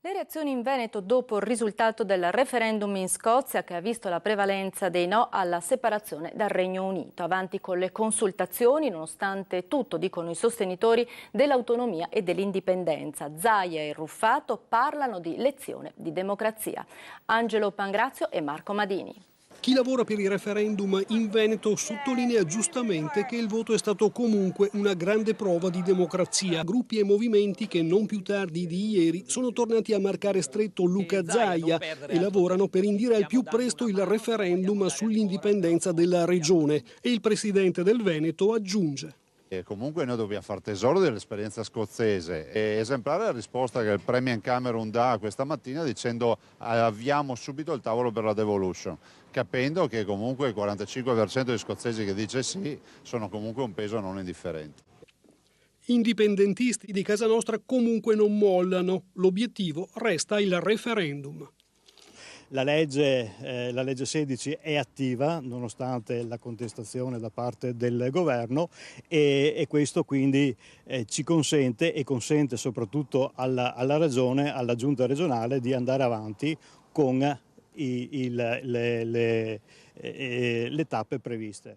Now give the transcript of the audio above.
Le reazioni in Veneto dopo il risultato del referendum in Scozia che ha visto la prevalenza dei no alla separazione dal Regno Unito. Avanti con le consultazioni, nonostante tutto, dicono i sostenitori dell'autonomia e dell'indipendenza. Zaia e Ruffato parlano di lezione di democrazia. Angelo Pangrazio e Marco Madini. Chi lavora per il referendum in Veneto sottolinea giustamente che il voto è stato comunque una grande prova di democrazia. Gruppi e movimenti che non più tardi di ieri sono tornati a marcare stretto Luca Zaia e lavorano per indire al più presto il referendum sull'indipendenza della regione. E il presidente del Veneto aggiunge: E comunque noi dobbiamo fare tesoro dell'esperienza scozzese. È esemplare la risposta che il Premier Cameron dà questa mattina dicendo avviamo subito il tavolo per la devolution, capendo che comunque il 45% degli scozzesi che dice sì sono comunque un peso non indifferente. Indipendentisti di casa nostra comunque non mollano. L'obiettivo resta il referendum. La legge 16 è attiva nonostante la contestazione da parte del governo e questo quindi ci consente e consente soprattutto alla Regione, alla Giunta regionale di andare avanti con le tappe previste.